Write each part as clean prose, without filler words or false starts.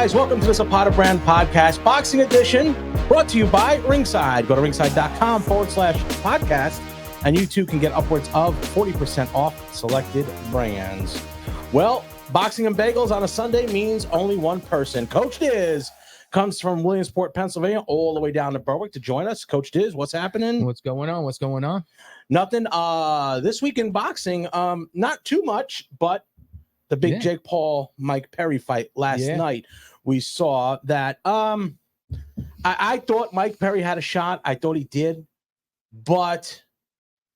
guys, welcome to the Zapata Brand Podcast, Boxing Edition, brought to you by Ringside. Go to ringside.com/podcast, and you too can get upwards of 40% off selected brands. Well, Boxing and Bagels on a Sunday means only one person. Coach Diz comes from Williamsport, Pennsylvania, all the way down to Berwick to join us. Coach Diz, what's happening? What's going on? What's going on? Nothing. This week in boxing, not too much, but the big Jake Paul, Mike Perry fight last night, we saw that I thought Mike Perry had a shot. I thought he did. But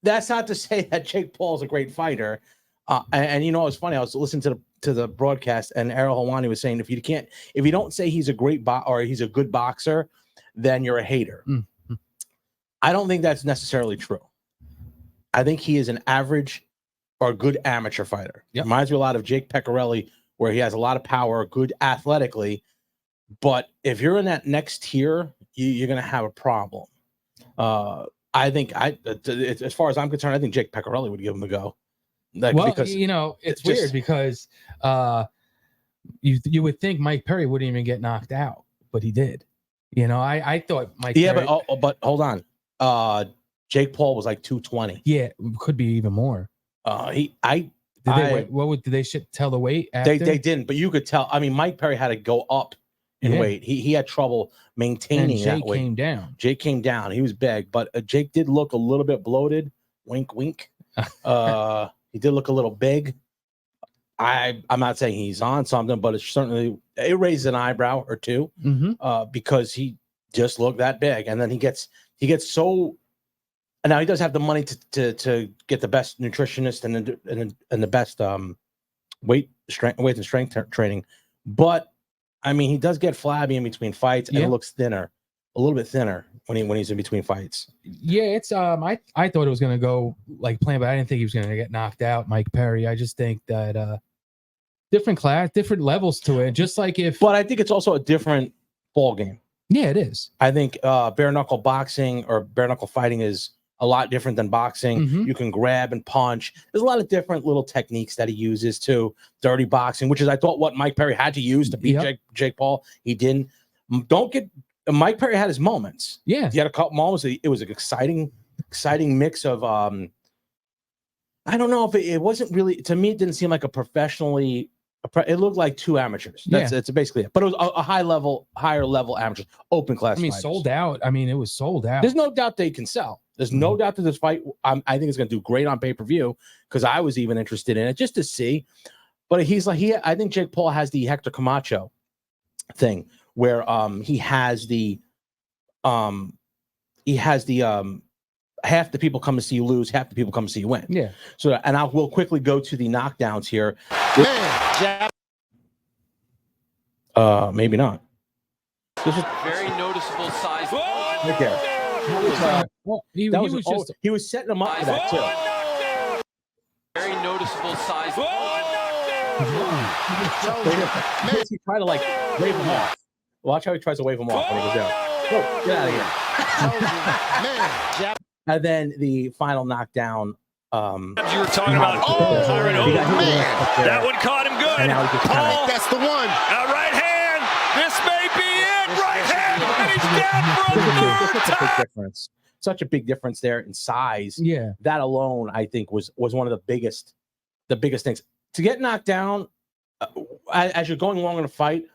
that's not to say that Jake Paul's a great fighter. And you know, it's funny. I was listening to the broadcast, and Errol Hawani was saying, if you don't say he's a great or he's a good boxer, then you're a hater. Mm-hmm. I don't think that's necessarily true. I think he is an average or a good amateur fighter. Yep. Reminds me a lot of Jake Pecorelli, where he has a lot of power, good athletically. But if you're in that next tier, you're going to have a problem. I think, as far as I'm concerned, I think Jake Pecorelli would give him a go. Because you know, it's weird because you would think Mike Perry wouldn't even get knocked out, but he did. You know, I thought Mike. Yeah, Perry, but hold on. Jake Paul was like 220. Yeah, could be even more. Did they tell the weight after? They didn't, but you could tell. I mean, Mike Perry had to go up in weight. He had trouble maintaining that weight. Jake came down. He was big, but Jake did look a little bit bloated. Wink, wink. He did look a little big. I'm not saying he's on something, but it raised an eyebrow or two, because he just looked that big, and then he gets so. And now he does have the money to get the best nutritionist and the best weight and strength training, but I mean, he does get flabby in between fights, and it looks thinner, a little bit thinner when he's in between fights. Yeah, it's I thought it was gonna go like planned, but I didn't think he was gonna get knocked out, Mike Perry. I just think that different class, different levels to it. Just like but I think it's also a different ball game. Yeah, it is. I think bare knuckle boxing or bare knuckle fighting is a lot different than boxing. Mm-hmm. You can grab and punch. There's a lot of different little techniques that he uses too. Dirty boxing, which is I thought what Mike Perry had to use to beat Jake Paul. He didn't. Mike Perry had his moments. Yeah, he had a couple moments. It was an exciting mix of. I don't know if it wasn't really, to me. It didn't seem like a professionally. It looked like two amateurs. That's basically it. But it was a higher level amateurs, open class. I mean, fighters. Sold out. I mean, it was sold out. There's no doubt they can sell. There's no doubt that this fight, I think it's going to do great on pay-per-view, because I was even interested in it just to see. But I think Jake Paul has the Hector Camacho thing, where he has the half the people come to see you lose, half the people come to see you win. Yeah. So, and we'll quickly go to the knockdowns here. Maybe not. This is very noticeable size. Right there. He was setting him up for that too. Very noticeable size. He tried to like wave him off. Watch how he tries to wave him off when he goes down. Go, get out of here. And then the final knockdown. You were talking about Tyron. That one caught him good. Paul, that's the one. Right hand. This may be it. Right hand. And he's down for a third time. Such a big difference there in size. Yeah. That alone, I think, was one of the biggest things. To get knocked down as you're going along in a fight,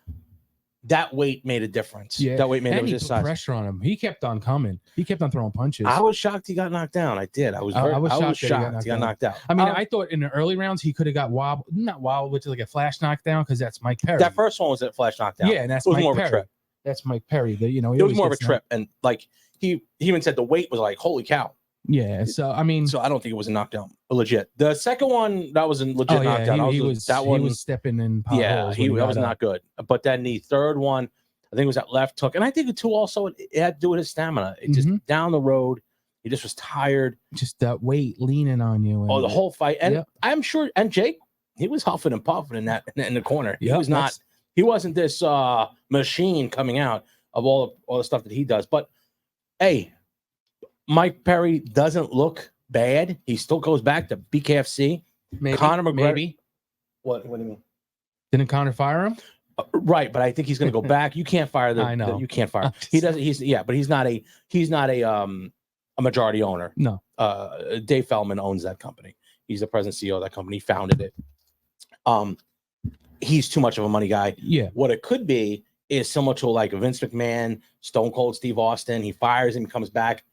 that weight made a difference. Yeah. That weight made a size. Pressure on him. He kept on coming. He kept on throwing punches. I was shocked he got knocked down. I did. I was shocked he got knocked out. I mean, I thought in the early rounds he could have got not wobbled, which is like a flash knockdown, because that's Mike Perry. That first one was a flash knockdown. Yeah, and that's Mike more Perry. Of a trip. That's Mike Perry. It was more of a trip, and like he even said the weight was like, holy cow. Yeah, so I mean, I don't think it was a knockdown, legit. The second one, that was a legit knockdown. He was stepping in potholes. Yeah, that was not good. But then the third one, I think it was that left hook, and I think the two also it had to do with his stamina. It just down the road, he just was tired. Just that weight leaning on you. The whole fight, and I'm sure, and Jake, he was huffing and puffing in the corner. He was not. He wasn't this machine coming out of all the stuff that he does. But hey, Mike Perry doesn't look bad. He still goes back to BKFC. Maybe. Conor McGregor. Maybe. What do you mean? Didn't Conor fire him? Right, but I think he's going to go back. You can't fire I know. you can't fire. He doesn't. But he's not a majority owner. No. Dave Feldman owns that company. He's the president CEO of that company. He founded it. He's too much of a money guy. Yeah. What it could be is similar to like Vince McMahon, Stone Cold Steve Austin. He fires him, he comes back.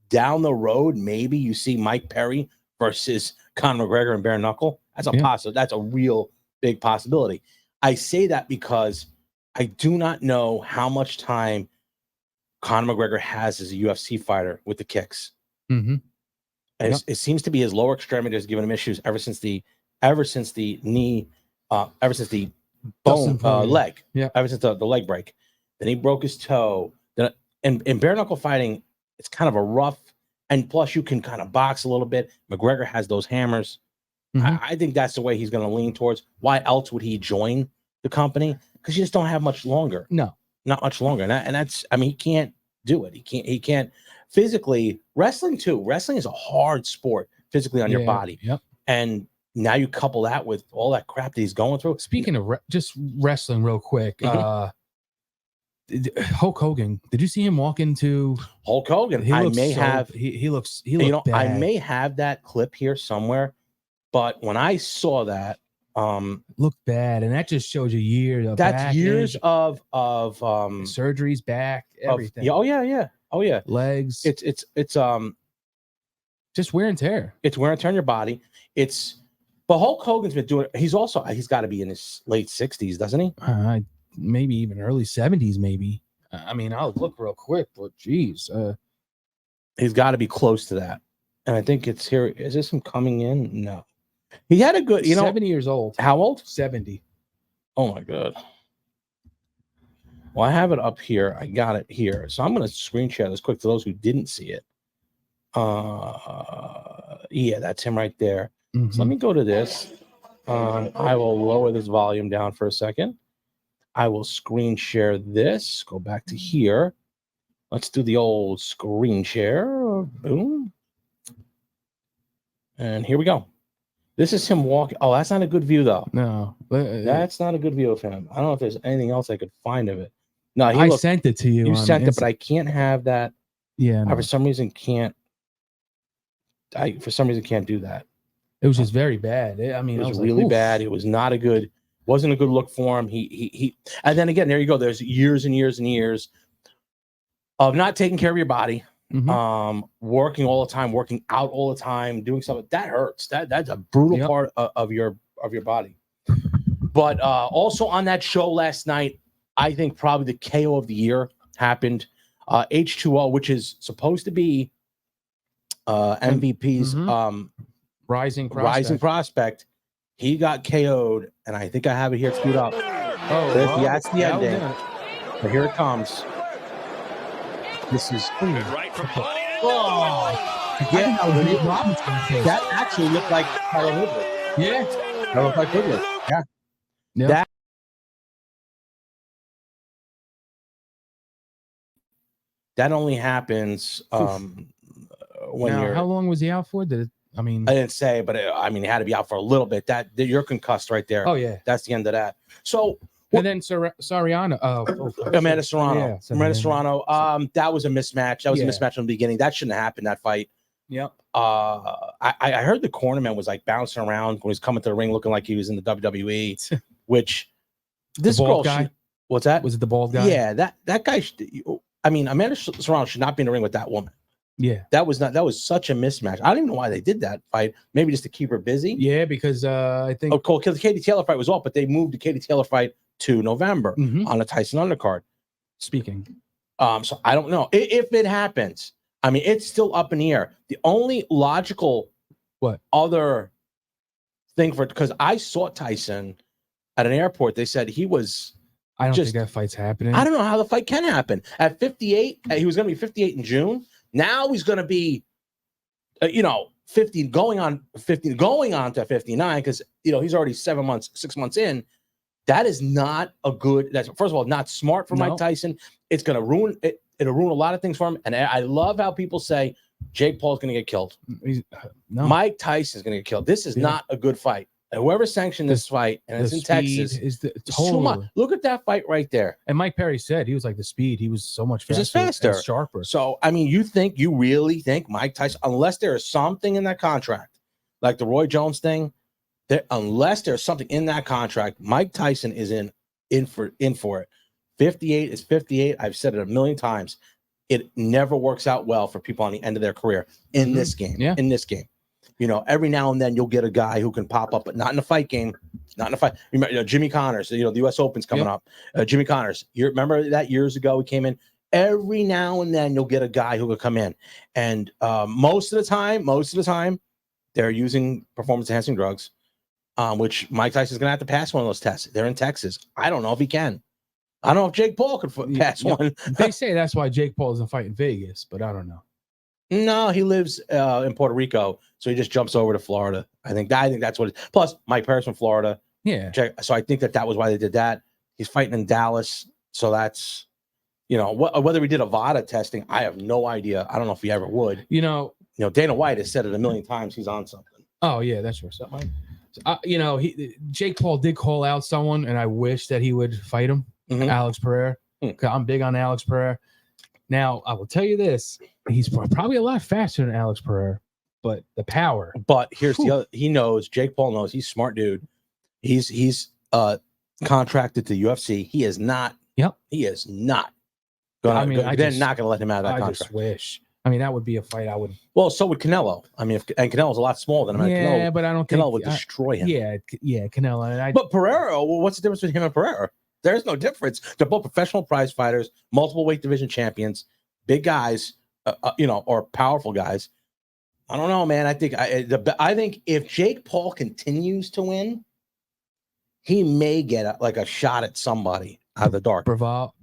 Down the road, maybe you see Mike Perry versus Conor McGregor and bare knuckle. That's a real big possibility. I say that because I do not know how much time Conor McGregor has as a UFC fighter with the kicks. Mm-hmm. It seems to be his lower extremity has given him issues ever since the knee, ever since the bone leg, ever since the leg break. Then he broke his toe. Then in bare knuckle fighting, it's kind of a rough, and plus you can kind of box a little bit. McGregor has those hammers. Mm-hmm. I think that's the way he's going to lean towards. Why else would he join the company? Because you just don't have much longer. No, not much longer. And that's, I mean, he can't do it. He can't physically. Wrestling too. Wrestling is a hard sport physically on your body. Yep. And now you couple that with all that crap that he's going through. Speaking of just wrestling real quick, Hulk Hogan, did you see him walk into Hulk Hogan? He looks bad. I may have that clip here somewhere. But when I saw that, looked bad, and that just shows you years of years of surgeries, back, everything. Oh yeah, legs. It's just wear and tear. It's wear and tear on your body. But Hulk Hogan's been doing it. He's got to be in his late 60s, doesn't he? Maybe even early 70s, maybe. I mean, I'll look real quick, but geez, he's got to be close to that. And I think it's here. Is this him coming in? No. He had a good, 70 years old. How old? 70. Oh my God. Well, I have it up here. I got it here. So I'm going to screen share this quick for those who didn't see it. Yeah, that's him right there. Mm-hmm. So let me go to this. I will lower this volume down for a second. I will screen share this. Go back to here. Let's do the old screen share. Boom. And here we go. This is him walking. Oh, that's not a good view, though. No. That's not a good view of him. I don't know if there's anything else I could find of it. No, I sent it to you. You sent it, but I can't have that. Yeah. No. I, for some reason, can't do that. It was just very bad. I mean, it was really bad. It was not wasn't a good look for him. He and then again, there you go. There's years and years and years of not taking care of your body. Mm-hmm. Working all the time, working out all the time, doing something that hurts. That's a brutal part of your body. But also on that show last night, I think probably the KO of the year happened. H2O, which is supposed to be MVP's rising prospect. He got KO'd, and I think I have it here queued up. That's the ending. But here it comes. This is right from that actually looked like Tyler Woodley. Yeah, that looked like Woodley. Yeah. That only happens when you're. How long was he out for? I didn't say, but he had to be out for a little bit. You're concussed right there. Oh yeah, that's the end of that. So. And then Soriano, Amanda Serrano. Amanda Serrano. That was a mismatch. That was a mismatch from the beginning. That shouldn't have happened, that fight. Yep. I heard the cornerman was like bouncing around when he was coming to the ring looking like he was in the WWE, which this girl guy. What's that? Was it the bald guy? Yeah, that guy. Amanda Serrano should not be in the ring with that woman. Yeah. That was such a mismatch. I don't even know why they did that fight. Maybe just to keep her busy. Yeah, because I think the Katie Taylor fight was off, but they moved the Katie Taylor fight to November on a Tyson undercard. Speaking. So I don't know if it happens. I mean, it's still up in the air. The only logical other thing because I saw Tyson at an airport. They said he was. I don't think that fight's happening. I don't know how the fight can happen. At 58, he was going to be 58 in June. Now he's going to be, 50 going on to 59 because he's already 6 months in. That is not a good. That's first of all not smart for Mike Tyson. It's going to ruin it. It'll ruin a lot of things for him. And I love how people say Jake Paul's going to get killed. Mike Tyson's going to get killed. This is not a good fight. Whoever sanctioned this fight, and it's in Texas, is it's too much. Look at that fight right there. And Mike Perry said he was like the speed. He was so much faster, just faster, and sharper. So, I mean, you really think Mike Tyson, unless there is something in that contract, like the Roy Jones thing, unless there's something in that contract, Mike Tyson is in for it. 58 is 58. I've said it a million times. It never works out well for people on the end of their career in this game. Yeah. In this game. You know, every now and then you'll get a guy who can pop up, but not in a fight game. Not in a fight. Remember, Jimmy Connors, the U.S. Open's coming up. Jimmy Connors, you remember that years ago he came in? Every now and then you'll get a guy who will come in. And most of the time, they're using performance-enhancing drugs, which Mike Tyson's going to have to pass one of those tests. They're in Texas. I don't know if he can. I don't know if Jake Paul could pass one. They say that's why Jake Paul doesn't fight in Vegas, but I don't know. No, he lives in Puerto Rico, so he just jumps over to Florida. I think that's what it is. Plus, Mike Perry's from Florida. Yeah. So I think that was why they did that. He's fighting in Dallas, so that's, whether we did a VADA testing, I have no idea. I don't know if he ever would. Dana White has said it a million times. He's on something. Oh yeah, that's what's up, Mike. Jake Paul did call out someone, and I wish that he would fight him. Alex Pereira. I'm big on Alex Pereira. Now, I will tell you this. He's probably a lot faster than Alex Pereira, but the power. But here's the other. He knows. Jake Paul knows. He's a smart dude. He's contracted to UFC. He is not. Yep. He is not. They're not going to let him out of that contract. I just wish. I mean, that would be a fight I would. Well, so would Canelo. I mean, and Canelo's a lot smaller than him. Yeah, but I don't think Canelo would destroy him. Yeah, Canelo. But Pereira, well, what's the difference between him and Pereira? There's no difference. They're both professional prize fighters, multiple weight division champions, big guys, or powerful guys. I don't know, man. I think if Jake Paul continues to win, he may get a shot at somebody out of the dark. Bivol.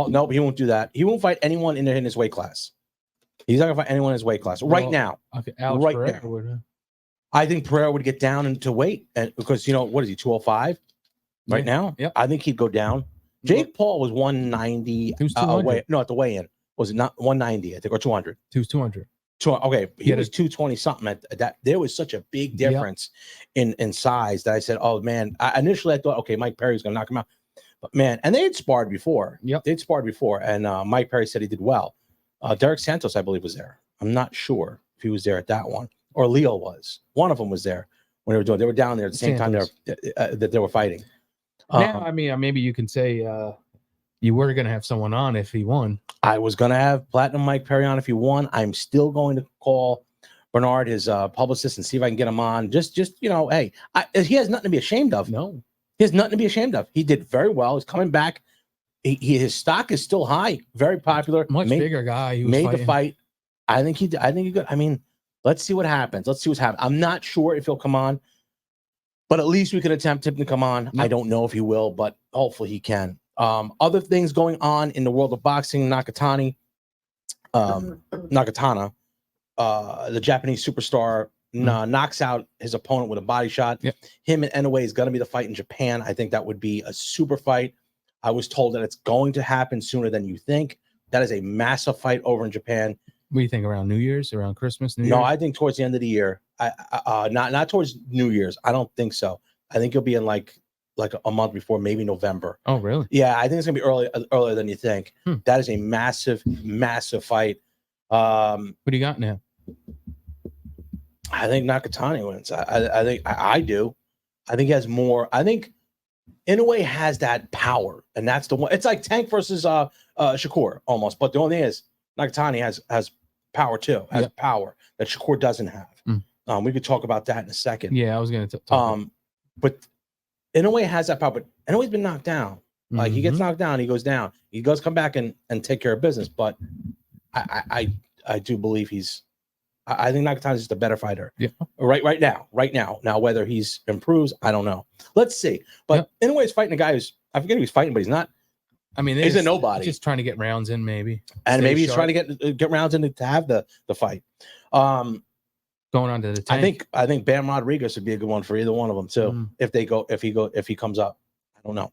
No, he won't do that. He won't fight anyone in his weight class. He's not gonna fight anyone in his weight class right now. Okay, Alex right Pereira now. would. I think Pereira would get down into weight, and because what is he, 205 right now? Yep. I think he'd go down. Jake Paul was 190. He was 200. At the weigh-in. Was it not 190? I think, or 200? He was 200. Okay, he was 220 something. At that, there was such a big difference in size that I said, "Oh man!" Initially, I thought, "Okay, Mike Perry's gonna knock him out," but man, and they had sparred before. Yep, they'd sparred before, and Mike Perry said he did well. Derek Santos, I believe, was there. I'm not sure if he was there at that one, or Leo was. One of them was there when they were doing. They were down there at the same time that they were fighting. Now, I mean, maybe you can say you were going to have someone on if he won. I was going to have Platinum Mike Perry on if he won. I'm still going to call Bernard, his publicist, and see if I can get him on. Just hey, he has nothing to be ashamed of. No, he has nothing to be ashamed of. He did very well. He's coming back. His stock is still high, very popular. Much bigger guy. He was made the fight. I think he did. I think he could. I mean, let's see what happens. I'm not sure if he'll come on, but at least we can attempt him to come on. Yep. I don't know if he will, but hopefully he can. Other things going on in the world of boxing, Nakatana, the Japanese superstar, knocks out his opponent with a body shot. Yep. Him and Inoue is going to be the fight in Japan. I think that would be a super fight. I was told that it's going to happen sooner than you think. That is a massive fight over in Japan. What do you think, around New Year's, around Christmas? New Year's? No, I think towards the end of the year. Not towards New Year's. I don't think so. I think it'll be in like a month before, maybe November. Oh, really? Yeah, I think it's gonna be earlier than you think. That is a massive fight. What do you got now? I think Nakatani wins. I think I do. I think he has more. I think Inoue has that power, and that's the one. It's like Tank versus Shakur almost. But the only thing is, Nakatani has power too. Has power that Shakur doesn't have. We could talk about that in a second. Yeah, I was going to talk. But Inoue has that power. But Inoue's been knocked down. Like he gets knocked down, he goes down. He does come back and take care of business. But I do believe I think Nakatani is just a better fighter. Yeah. Right now. Now whether he's improves, I don't know. Let's see. But Inoue's fighting a guy who's, I forget who he's fighting, but he's not. I mean, he's a nobody. Just trying to get rounds in, maybe. And maybe he's trying to get rounds in to have the fight. Going on to the tank. I think Bam Rodriguez would be a good one for either one of them too. If he comes up, I don't know.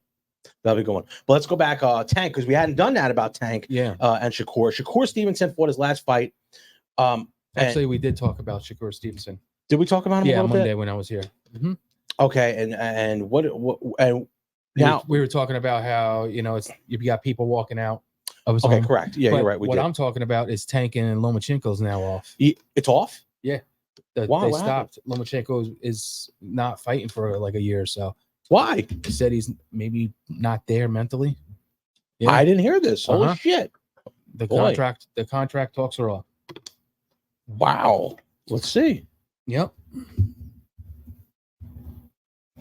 That'll be a good one. But let's go back Tank, because we hadn't done that about Tank. Yeah. And Shakur Stevenson fought his last fight. Actually, we did talk about Shakur Stevenson. Did we talk about him a little Monday bit? when I was here. Okay, and what and now we were talking about how it's you got people walking out of his okay, home. correct. Yeah, But you're right. what I'm talking about is Tank and Lomachenko's now off. It's off. Yeah, Why? they What stopped. Lomachenko is not fighting for like a year or so. Why? He said he's maybe not there mentally. Yeah. I didn't hear this. Holy shit! The Boy. contract talks are off. Wow. Let's see. Yep.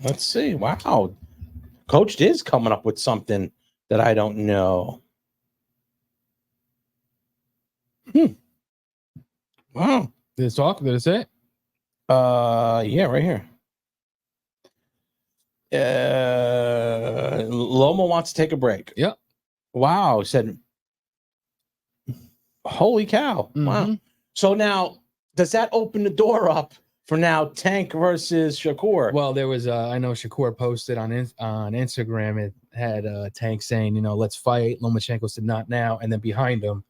Let's see. Wow. Coach Diz coming up with something that I don't know. Wow. Did it talk? Did it say it? Yeah, right here. Loma wants to take a break. Yep. Wow. Said, holy cow. Mm-hmm. Wow. So now, does that open the door up for now Tank versus Shakur? Well, there was I know Shakur posted on Instagram. It had Tank saying, let's fight. Lomachenko said, not now. And then behind him,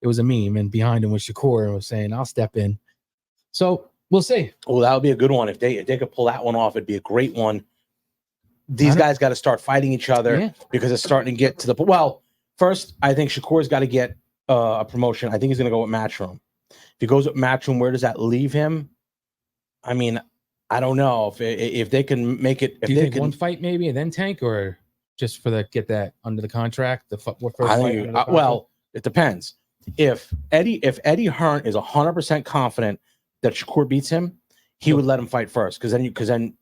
it was a meme, and behind him was Shakur and was saying, I'll step in. So we'll see. Well, that would be a good one. If they could pull that one off, it'd be a great one. These guys got to start fighting each other because it's starting to get to the – well, first, I think Shakur's got to get a promotion. I think he's going to go with Matchroom. If he goes with Matchroom, where does that leave him? I mean, I don't know if they can make it. If Do you they think can, one fight maybe and then Tank, or just for get that under the contract? What first I fight think, under the contract? well, it depends. If Eddie Hearn is 100% confident that Shakur beats him, he would let him fight first because then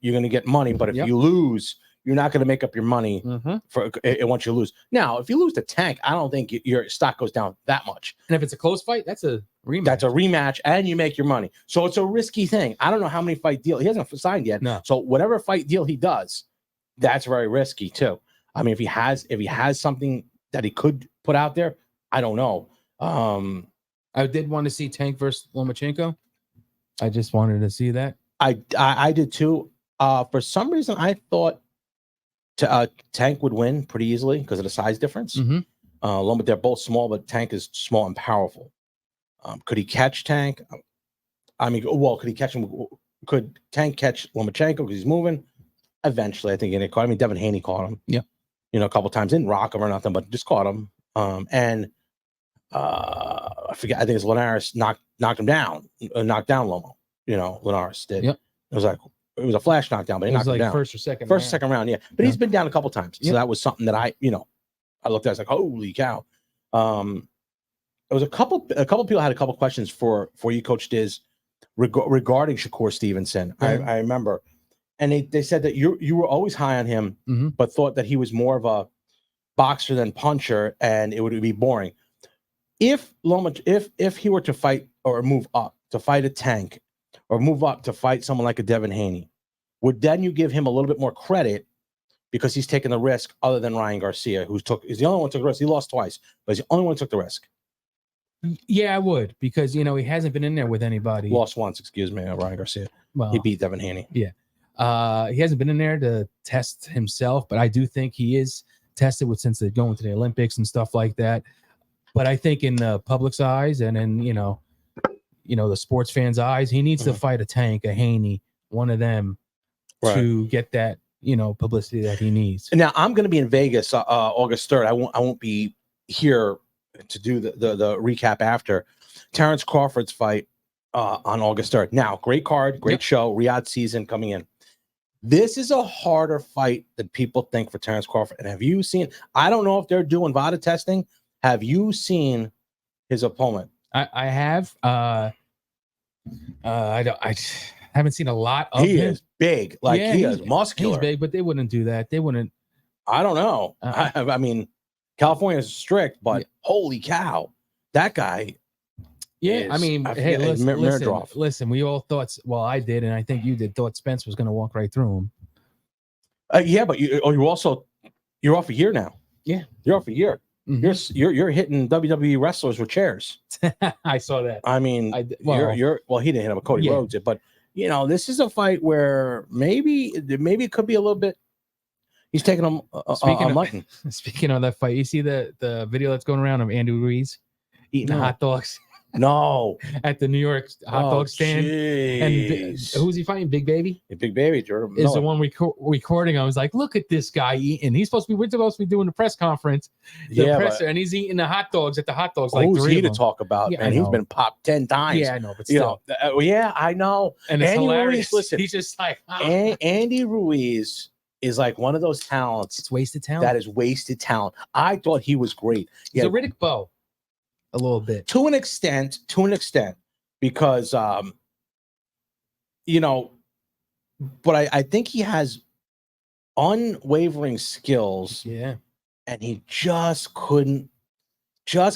you're going to get money. But if you lose, you're not going to make up your money for it once you lose. Now, if you lose to Tank, I don't think your stock goes down that much. And if it's a close fight, that's a rematch. That's a rematch, and you make your money. So it's a risky thing. I don't know how many fight deal he hasn't signed yet. No. So whatever fight deal he does, that's very risky too. I mean, if he has something that he could put out there, I don't know. I did want to see Tank versus Lomachenko. I just wanted to see that. I did too. For some reason, I thought Tank would win pretty easily because of the size difference. Mm-hmm. They're both small, but Tank is small and powerful. Could he catch Tank? I mean, well, could he catch him? Could Tank catch Lomachenko because he's moving? Eventually, I think he caught. I mean, Devin Haney caught him. Yeah, a couple of times. Didn't rock him or nothing, but just caught him. And I forget. I think it's Linares knocked him down. Knocked down Lomo. Linares did. Yep. It was a flash knockdown, but he knocked him down. First or second round, yeah. But he's been down a couple times, so that was something that I looked at. I was like, holy cow. There was a couple people had a couple questions for you, Coach Diz, regarding Shakur Stevenson. Mm-hmm. I remember, and they said that you were always high on him, but thought that he was more of a boxer than puncher, and it would be boring. If he were to fight or move up to fight a Tank, or move up to fight someone like a Devin Haney, would then you give him a little bit more credit because he's taking the risk, other than Ryan Garcia, is the only one who took the risk. He lost twice, but he's the only one who took the risk. Yeah, I would, because he hasn't been in there with anybody. Lost once, excuse me, Ryan Garcia. Well, he beat Devin Haney. Yeah. He hasn't been in there to test himself, but I do think he is tested since they're going to the Olympics and stuff like that. But I think in the public's eyes and in the sports fans' eyes, he needs to fight a Tank, a Haney, one of them, to get that publicity that he needs. Now I'm going to be in Vegas August 3rd. I won't be here to do the recap after Terrence Crawford's fight on August 3rd. Now, great card, great show, Riyadh season coming in. This is a harder fight than people think for Terrence Crawford. And have you seen? I don't know if they're doing VADA testing. Have you seen his opponent? I have. I haven't seen a lot of him. He is big, he is muscular. He's big, but they wouldn't do that. They wouldn't. I don't know. I mean, California is strict, but holy cow, that guy. Yeah, I mean, hey, listen. We all thought. Well, I did, and I think you did. Thought Spence was going to walk right through him. Yeah, but you're off a year now. Yeah, you're off a year. Mm-hmm. You're hitting WWE wrestlers with chairs. I saw that. I mean, he didn't hit him, but Cody Rhodes did. But this is a fight where maybe it could be a little bit. He's taking him a mutton. Speaking of that fight, you see the video that's going around of Andy Ruiz eating the hot dogs. No. at the New York hot dog stand. And Jeez. who's he fighting? Big Baby? Big Baby, Jordan. Is the one recording. I was like, look at this guy eating. We're supposed to be doing the press conference, presser, and he's eating the hot dogs at the hot dogs. Like who's three he of to them. talk about? Yeah, man, he's been popped 10 times. Yeah, I know, but still. Yeah, I know. And it's Andy hilarious. Ruiz, listen, he's just like Andy Ruiz is like one of those talents. It's wasted talent. That is wasted talent. I thought he was great. He's a Riddick Bowe, a little bit to an extent, because but I think he has unwavering skills. Yeah, and he just couldn't. I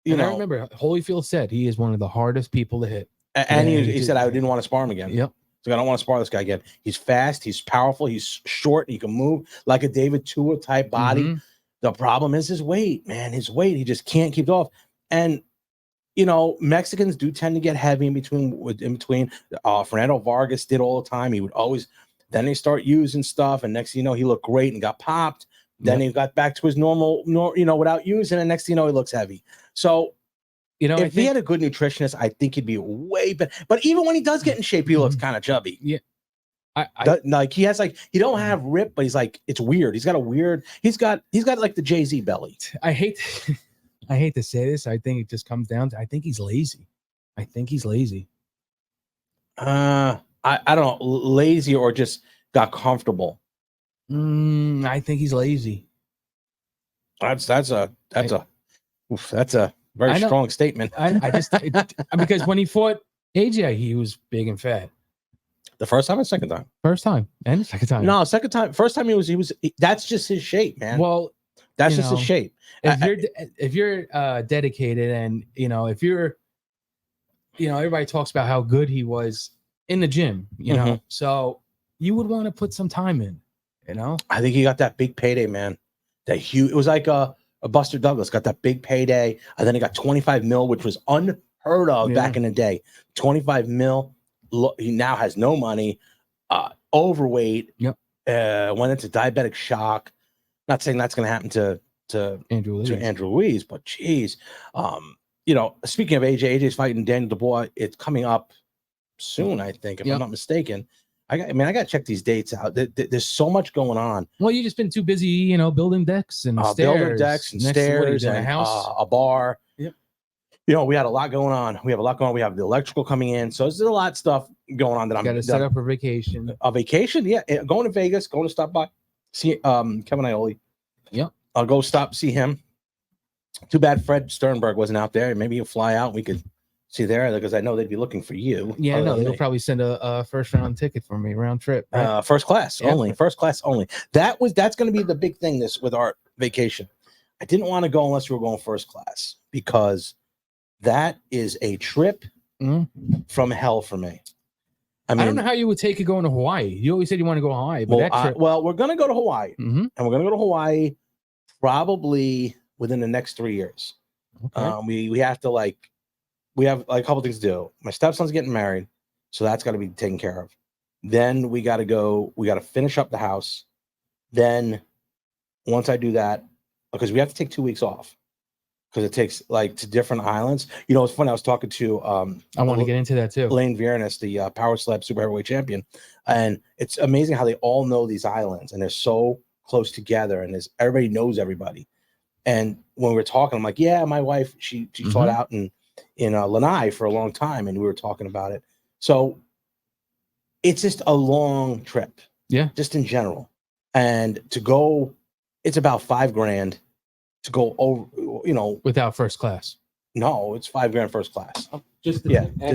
remember Holyfield said he is one of the hardest people to hit, and he said I didn't want to spar him again. Yep. So I don't want to spar this guy again. He's fast, he's powerful, he's short, he can move like a David Tua type body. Mm-hmm. The problem is his weight, man. His weight, he just can't keep it off. And Mexicans do tend to get heavy in between. Fernando Vargas did all the time. He would always. Then they start using stuff, and next thing you know, he looked great and got popped. Then he got back to his normal, without using, and next thing you know, he looks heavy. So. If he had a good nutritionist, I think he'd be way better. But even when he does get in shape, he looks kind of chubby. Yeah, he has he don't have rip, but he's like it's weird. He's got like the Jay-Z belly. I hate to say this. I think it just comes down to I think he's lazy. I don't know, lazy or just got comfortable. I think he's lazy. That's a very strong statement. Because when he fought AJ, he was big and fat. The first time or second time? First time and second time. No, second time. First time he was. That's just his shape, man. Well, that's just his shape. If you're dedicated, and if you're, everybody talks about how good he was in the gym. So you would want to put some time in. I think he got that big payday, man. That huge. It was like a Buster Douglas got that big payday, and then he got 25 mil, which was unheard of back in the day. 25 mil. He now has no money, overweight. Yep. Went into diabetic shock. Not saying that's going to happen to Andrew Ruiz, but geez, speaking of AJ's fighting Daniel Dubois. It's coming up soon, I think, if I'm not mistaken. I got to check these dates out. There's so much going on. Well, you've just been too busy, building decks and stairs. Building decks and stairs and a house, a bar. Yep. We had a lot going on. We have the electrical coming in. So there's a lot of stuff going on that I'm got to set up a vacation. A vacation, yeah. Going to Vegas, going to stop by, see Kevin Iole. Yep. I'll go see him. Too bad Fred Sternberg wasn't out there. Maybe he'll fly out and we could see there, because I know they'd be looking for you. Yeah, no, they'll probably send a first round ticket for me, round trip. Right? First class only. First class only. That's going to be the big thing with our vacation. I didn't want to go unless we were going first class, because that is a trip from hell for me. I don't know how you would take it going to Hawaii. You always said you want to go to Hawaii, but we're going to go to Hawaii, and we're going to go to Hawaii probably within the next 3 years. Okay. We have to we have a couple things to do. My stepson's getting married, so that's got to be taken care of. Then we got to finish up the house. Then once I do that, because we have to take 2 weeks off, because it takes to different islands. It's funny. I was talking to I want to get into that too. Lane Viernes, the power slab super heavyweight champion, and it's amazing how they all know these islands and they're so close together, and everybody knows everybody. And when we're talking, I'm like, yeah, my wife, she taught out in Lanai for a long time, and we were talking about it. So it's just a long trip, just in general. And to go, it's about $5,000 to go over, without first class. No, it's $5,000 first class. Just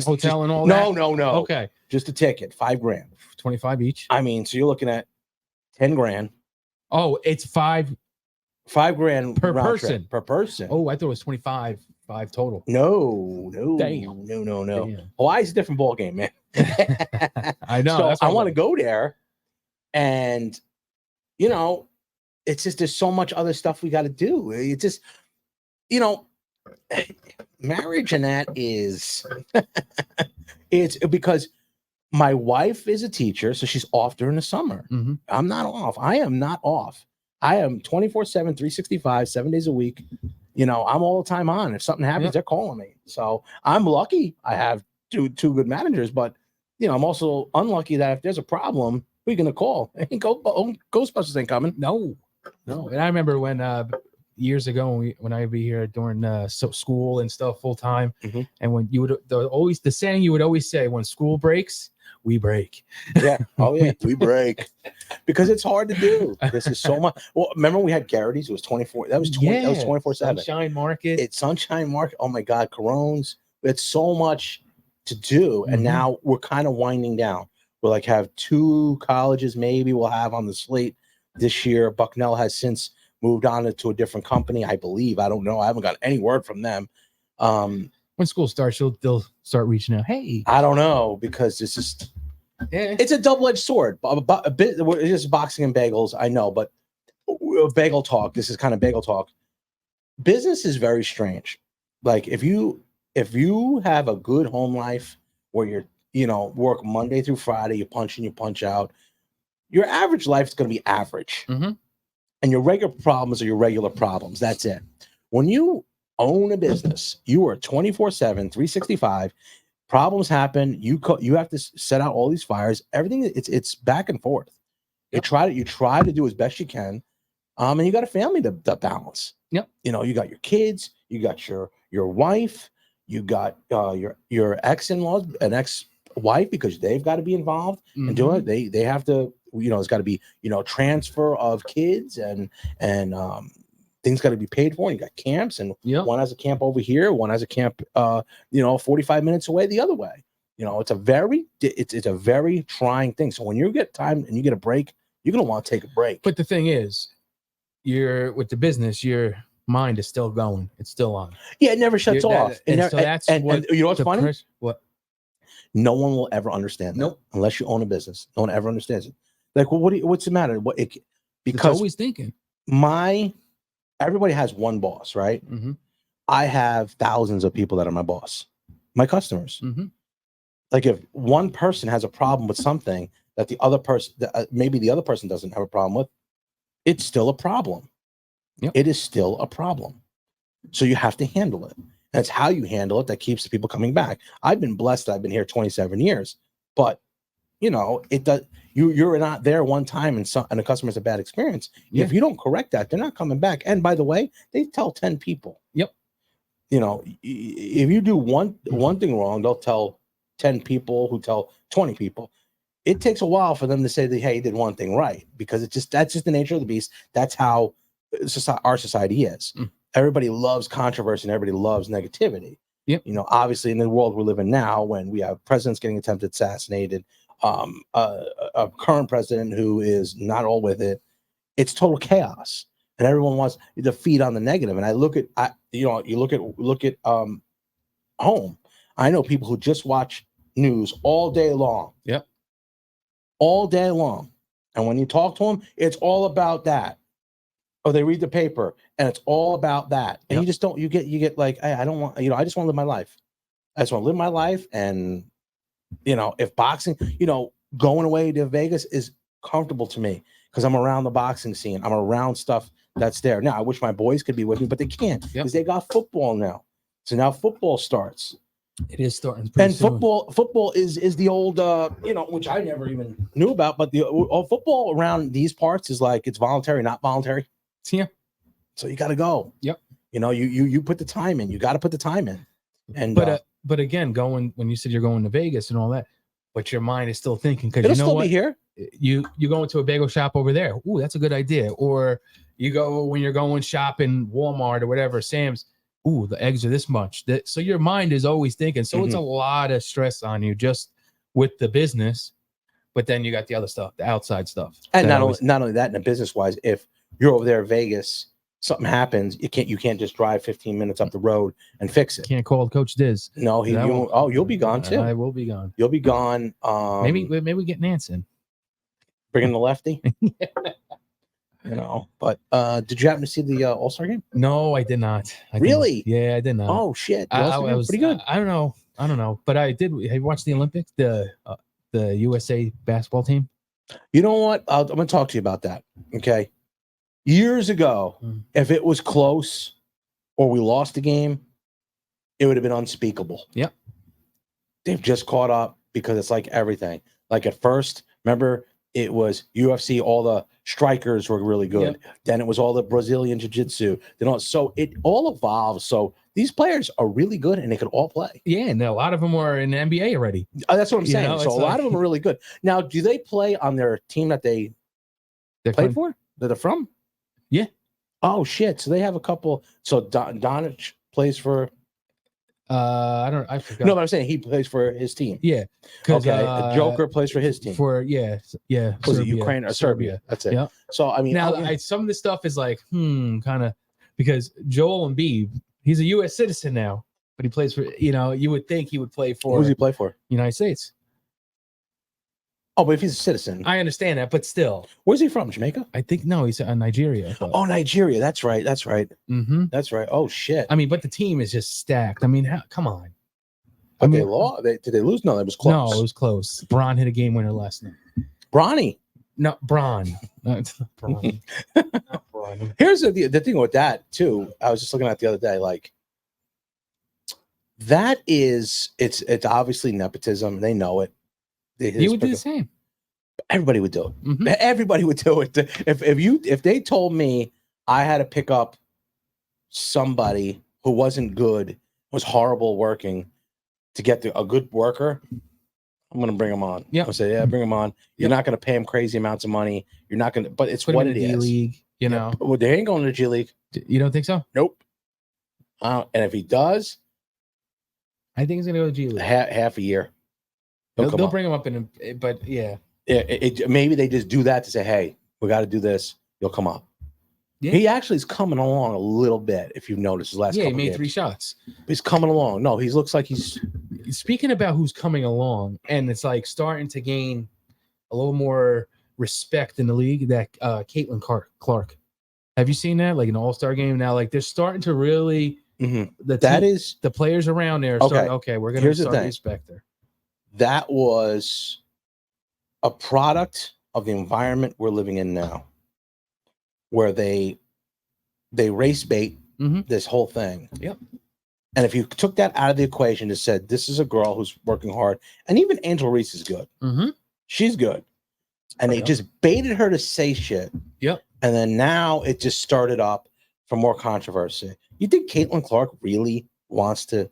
hotel and all that. No. Okay, just a ticket, $5,000, 25 each. I mean, so you're looking at $10,000. Oh, it's $5,000 per person. Per person. Oh, I thought it was 25 total. No. Damn. No. Damn. Hawaii's a different ball game, man. I know. So I want to go there, and it's just there's so much other stuff we got to do. It's just marriage, and that is it's because my wife is a teacher, so she's off during the summer. I'm not off. I am not off. I am 24/7, 365, 7 days a week. I'm all the time on. If something happens, they're calling me. So I'm lucky. I have two good managers, but I'm also unlucky that if there's a problem, who are you gonna call? Ghostbusters ain't coming. No. And I remember when years ago when I'd be here during school and stuff full time, and when you would the saying you would always say, when school breaks, we break. Yeah. Oh yeah, we break because it's hard to do. This is so much. Well, remember we had Garrity's. It was 24. That was 20. That was 24/7. Sunshine Market. It's Sunshine Market. Oh my God, Corones. It's so much to do, and now we're kind of winding down. We'll like have 2 colleges maybe we'll have on the slate this year. Bucknell has since moved on to a different company, I believe. I don't know. I haven't got any word from them. When school starts, they'll start reaching out. Hey, I don't know, because this is it's a double-edged sword. A bit, it's just boxing and bagels, I know, but bagel talk. This is kind of bagel talk. Business is very strange. Like if you have a good home life where you're work Monday through Friday, you punch in, you punch out, your average life is going to be average. And your regular problems are your regular problems. That's it. When you own a business, you are 24/7, 365. Problems happen. You have to set out all these fires. Everything, it's back and forth. You try to do as best you can. And you got a family to balance. Yep. You got your kids, you got your wife, you got your ex-in-laws and ex-wife, because they've got to be involved and do it. They have to, it's got to be, transfer of kids and things got to be paid for. You got camps, and one has a camp over here, one has a camp 45 minutes away the other way. It's a very trying thing. So when you get time and you get a break, you're gonna want to take a break. But the thing is, you're with the business, your mind is still going. It's still on. Yeah, it never shuts off. And you know what's funny? What? No one will ever understand that unless you own a business. No one ever understands it. Like, well, what's the matter? Because it's always thinking. Everybody has one boss, right? I have thousands of people that are my boss, my customers. Like if one person has a problem with something that the other person, maybe the other person doesn't have a problem with, it's still a problem. It is still a problem. So you have to handle it. That's how you handle it that keeps the people coming back. I've been blessed that I've been here 27 years, but it does. You're not there one time and a customer has a bad experience. If you don't correct that, they're not coming back. And by the way, they tell 10 people. If you do one thing wrong, they'll tell 10 people who tell 20 people. It takes a while for them to say that, hey, you did one thing right, because that's just the nature of the beast. That's how our society is. Everybody loves controversy and everybody loves negativity. Obviously in the world we live in now, when we have presidents getting attempted assassinated, a current president who is not all with it, it's total chaos, and everyone wants to feed on the negative. And I look at, you look at home. I know people who just watch news all day long. All day long. And when you talk to them, it's all about that. Or they read the paper and it's all about that. And you just don't, you get like, hey, I don't want, I just want to live my life. I just want to live my life. And, if boxing, going away to Vegas is comfortable to me because I'm around the boxing scene. I'm around stuff that's there. Now, I wish my boys could be with me, but they can't because they got football now. So now football starts. It is starting. And football is the old, which I never even knew about, but the football around these parts is like, it's voluntary, not voluntary. So you got to go. You put the time in. You got to put the time in. And but again, when you said you're going to Vegas and all that, but your mind is still thinking, because it'll still be here. You go into a bagel shop over there. Ooh, that's a good idea. Or you go when you're going shopping, Walmart or whatever, Sam's. Ooh, the eggs are this much. So your mind is always thinking. So it's a lot of stress on you just with the business. But then you got the other stuff, the outside stuff. And not only that, in a business wise, if you're over there in Vegas, something happens, you can't just drive 15 minutes up the road and fix it. Can't call Coach Diz. No, you'll be gone too. I will be gone. You'll be gone. Maybe we get Nance in. Bring in the lefty. But did you happen to see the All-Star game? No, I did not. Really? Yeah, I did not. Oh shit! I was pretty good. I don't know, but I did. Have you watched the Olympics? The USA basketball team. You know what? I'm going to talk to you about that. Okay. Years ago, if it was close, or we lost the game, it would have been unspeakable. Yep. They've just caught up because it's like everything. Like at first, remember, it was UFC, all the strikers were really good. Yep. Then it was all the Brazilian jiu-jitsu. So it all evolves. So these players are really good and they could all play. Yeah, and a lot of them are in the NBA already. That's what I'm saying. So a lot of them are really good. Now, do they play on their team that they played for? That they're from? Yeah. Oh, shit. So they have a couple. So Donich plays for... I forgot. No, but I'm saying he plays for his team. Yeah. Okay. Joker plays for his team. Yeah. Was it Ukraine or Serbia? That's it. Yeah. So I mean, now some of the stuff is like, kind of, because Joel Embiid, he's a U.S. citizen now, but he plays for, you would think he would play for. Who does he play for? United States. Oh, but if he's a citizen, I understand that, but still, where's he from? Jamaica? I think no, he's Nigeria. Oh, Nigeria. That's right. That's right. Mm-hmm. That's right. Oh shit. I mean, but the team is just stacked. I mean, come on. But they lost. Did they lose? No, it was close. No, it was close. Bron hit a game winner last night. Bronny. No, Bron. Not Bron. Not Bron. Here's the thing with that too. I was just looking at the other day. Like that is it's obviously nepotism. They know it. You would do the same. Everybody would do it. Mm-hmm. Everybody would do it. If they told me I had to pick up somebody who wasn't good, was horrible working to get a good worker, I'm going to bring him on. Yeah. I'll say, yeah, bring him on. You're not going to pay him crazy amounts of money. You're not going to, but it's what it is. League, know. Well, they ain't going to the G League. You don't think so? Nope. And if he does, I think he's going to go to G League. Half a year. They'll bring him up but yeah. Maybe they just do that to say, hey, we got to do this. You'll come up. Yeah. He actually is coming along a little bit. If you've noticed his last couple he made games. 3 shots. He's coming along. No, he looks like he's speaking about who's coming along, and it's like starting to gain a little more respect in the league. That Caitlin Clark. Have you seen that? Like an All-Star game now, like they're starting to really. Mm-hmm. The players around there. Okay, we're going to start to respect her. That was a product of the environment we're living in now, where they race bait this whole thing. Yep. And if you took that out of the equation and said, this is a girl who's working hard, and even Angel Reese is good. Mm-hmm. She's good. And they just baited her to say shit. Yep. And then now it just started up for more controversy. You think Caitlin Clark really wants to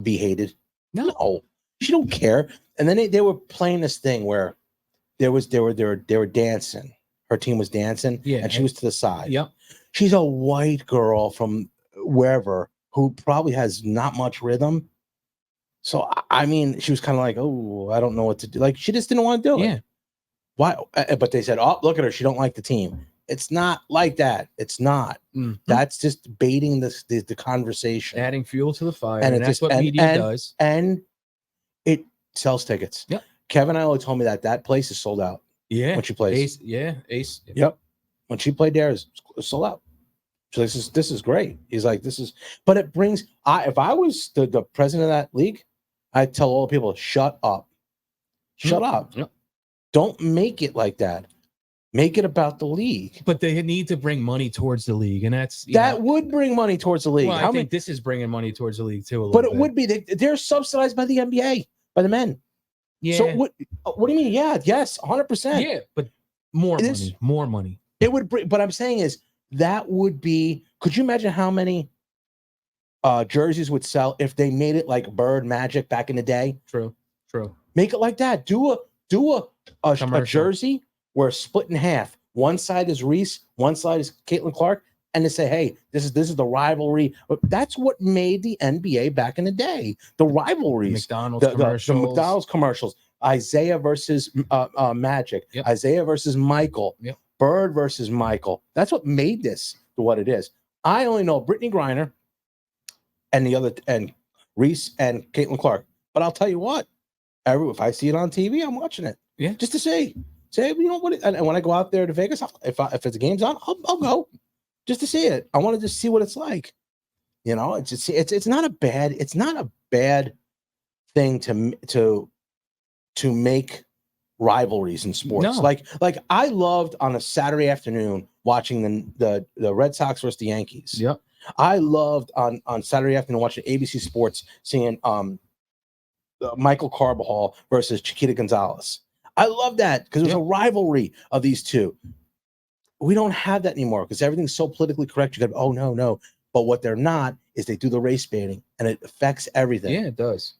be hated? No. She don't care. And then they were playing this thing where they were dancing. Her team was dancing, and she was to the side. Yep. She's a white girl from wherever who probably has not much rhythm. So I mean, she was kind of like, oh, I don't know what to do. Like she just didn't want to do it. Why? But they said, oh, look at her. She don't like the team. It's not like that. It's not. Mm-hmm. That's just baiting the conversation, adding fuel to the fire, and that's what media does. And it sells tickets. Yep. Kevin Iolo told me that place is sold out. Yeah. When she plays. Ace. Yep. When she played there, it's sold out. She's like, this is great. He's like, this is, but it brings, if I was the president of that league, I'd tell all the people, shut up. Shut up. Yep. Don't make it like that. Make it about the league. But they need to bring money towards the league, and that's would bring money towards the league. Well, I think this is bringing money towards the league too. But it would be they're subsidized by the NBA, by the men. Yeah. So what do you mean? Yeah, yes, 100%. Yeah, but more money. It would bring. But I'm saying is that would be. Could you imagine how many jerseys would sell if they made it like Bird Magic back in the day? True. Make it like that. Do a jersey where it's split in half. One side is Reese, one side is Caitlin Clark, and they say, "Hey, this is the rivalry." That's what made the NBA back in the day. The rivalries, the McDonald's commercials, Isaiah versus Magic, Isaiah versus Michael, Bird versus Michael. That's what made this what it is. I only know Brittany Griner and Reese and Caitlin Clark, but I'll tell you what. If I see it on TV, I'm watching it. Yeah, just to say, you know what? And when I go out there to Vegas, if the game's on, I'll go just to see it. I want to just see what it's like. You know, it's not a bad thing to make rivalries in sports. No. Like I loved on a Saturday afternoon watching the Red Sox versus the Yankees. Yep. I loved on Saturday afternoon watching ABC Sports seeing Michael Carbajal versus Chiquita Gonzalez. I love that because it was a rivalry of these two. We don't have that anymore because everything's so politically correct. You go, oh no. But what they're not is they do the race baiting and it affects everything. Yeah, it does.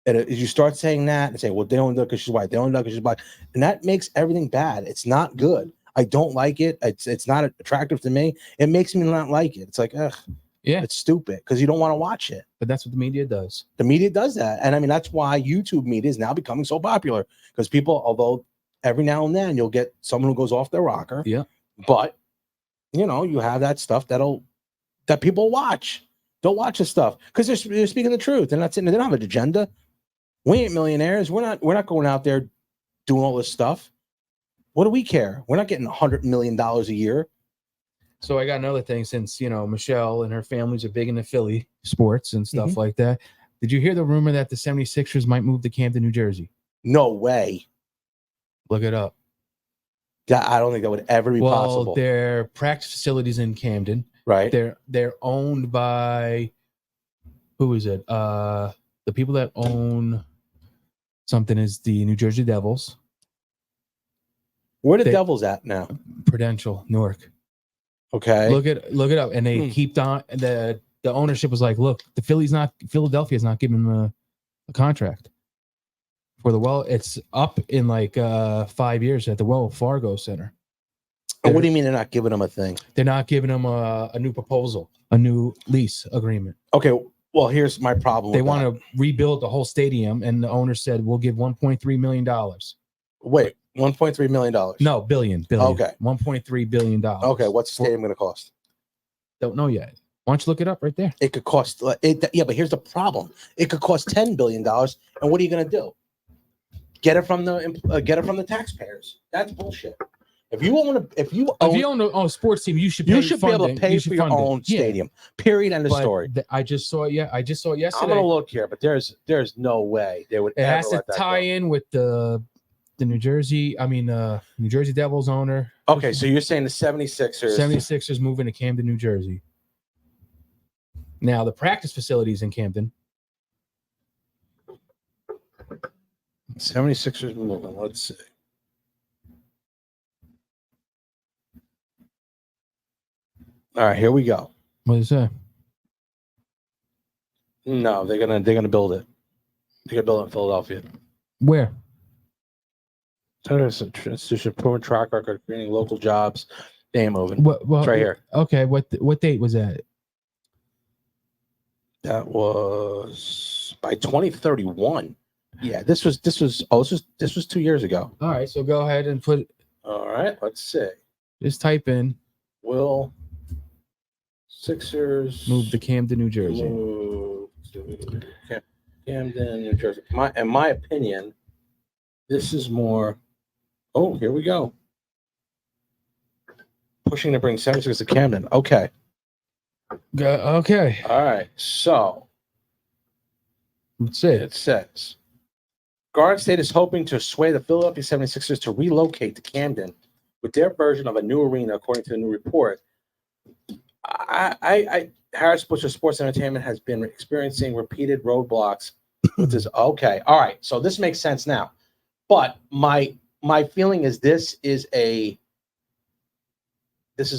And you start saying that and say, well, they don't do it because she's white. They don't do it because she's black. And that makes everything bad. It's not good. I don't like it. It's not attractive to me. It makes me not like it. It's like, ugh. Yeah. It's stupid because you don't want to watch it. But that's what the media does. The media does that. And I mean, that's why YouTube media is now becoming so popular because people, although every now and then you'll get someone who goes off their rocker. Yeah. But, you have that stuff that people watch. Don't watch this stuff because they're speaking the truth. They're not sitting there. They don't have an agenda. We ain't millionaires. We're not going out there doing all this stuff. What do we care? We're not getting $100 million a year. So I got another thing since, Michelle and her families are big into Philly sports and stuff like that. Did you hear the rumor that the 76ers might move to Camden, New Jersey? No way. Look it up. I don't think that would ever be possible. Their practice facilities in Camden. Right. They're owned by, who is it? The people that own something is the New Jersey Devils. Where the Devils at now? Prudential, Newark. Okay. Look it up, and they keep on. The ownership was like, look, Philadelphia is not giving them a contract for it's up in like 5 years at the Wells Fargo Center. And what do you mean they're not giving them a thing? They're not giving them a new proposal, a new lease agreement. Okay. Well, here's my problem. They want to rebuild the whole stadium, and the owner said, we'll give $1.3 million. Wait, $1.3 million? No, billion. Okay. $1.3 billion. Okay, what's the stadium going to cost? Don't know yet. Why don't you look it up right there? It could cost, but here's the problem. It could cost $10 billion, and what are you going to do? Get it from the taxpayers. That's bullshit. If you own a sports team, you should be able to pay for your own stadium. Period. End of story. I just saw it yesterday. I'm gonna look here, but there's no way they would. It has to tie in with the New Jersey Devils owner. Okay, so you're saying the 76ers moving to Camden, New Jersey. Now the practice facilities in Camden. 76ers moving. Let's see. All right, here we go. What does it say? No, they're gonna build it. They're gonna build it in Philadelphia. Where? Institution proven track record creating local jobs. They ain't moving. Well, it's right here. Okay, what date was that? That was by 2031. Yeah, this was 2 years ago. All right, so go ahead and put. All right, let's see. Just type in. Will Sixers move to Camden, New Jersey? Move to Camden, New Jersey. In my opinion, this is more. Oh, here we go. Pushing to bring 76ers to Camden. Okay. Okay. All right. So let's see. It says Garden State is hoping to sway the Philadelphia 76ers to relocate to Camden with their version of a new arena, according to the new report. Harris Butcher Sports Entertainment has been experiencing repeated roadblocks with this. Okay. All right. So this makes sense now. But my feeling is this is a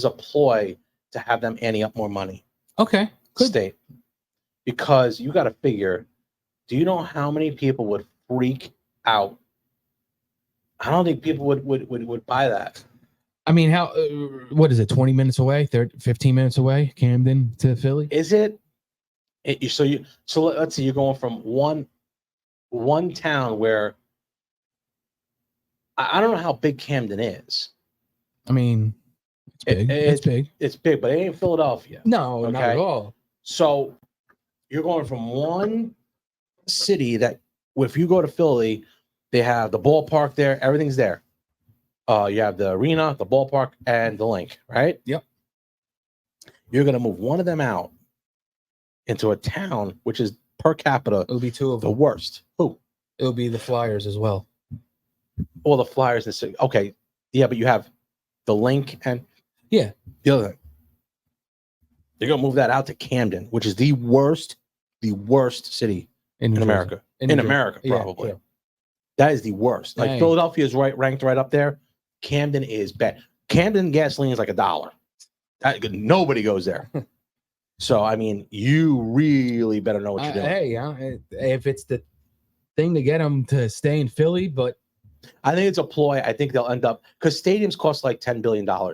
ploy to have them ante up more money. Okay. Good. State. Because you got to figure, do you know how many people would freak out? I don't think people would buy that. I mean, how? What is it? 20 minutes away? 15 minutes away? Camden to Philly? Is it? So let's see. You're going from one town where I don't know how big Camden is. I mean, it's big. It's big. It's big, but it ain't Philadelphia. No, not at all. So you're going from one city that, if you go to Philly, they have the ballpark there. Everything's there. You have the arena, the ballpark, and the link, right? Yep. You're going to move one of them out into a town, which is per capita. It'll be two of them. The worst. Who? It'll be the Flyers as well. All the Flyers. Okay. Yeah, but you have the link and the other thing. They're gonna move that out to Camden, which is the worst city in America. In America, probably. Yeah. That is the worst. Like Philadelphia is ranked right up there. Camden is bad. Camden gasoline is like $1. Nobody goes there. So I mean, you really better know what you're doing. Hey, if it's the thing to get them to stay in Philly, but I think it's a ploy. I think they'll end up because stadiums cost like $10 billion now.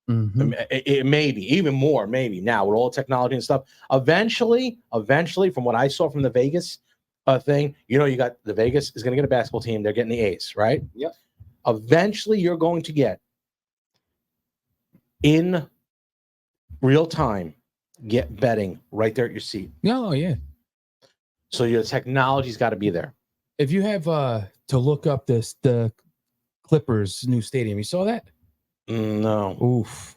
Mm-hmm. It may be even more, maybe now with all technology and stuff. Eventually, from what I saw from the Vegas thing, you got the Vegas is going to get a basketball team. They're getting the A's, right? Yep. Eventually, you're going to get in real time, get betting right there at your seat. Oh, yeah. So your technology's got to be there. If you have to look up the Clippers' new stadium, you saw that? No. Oof.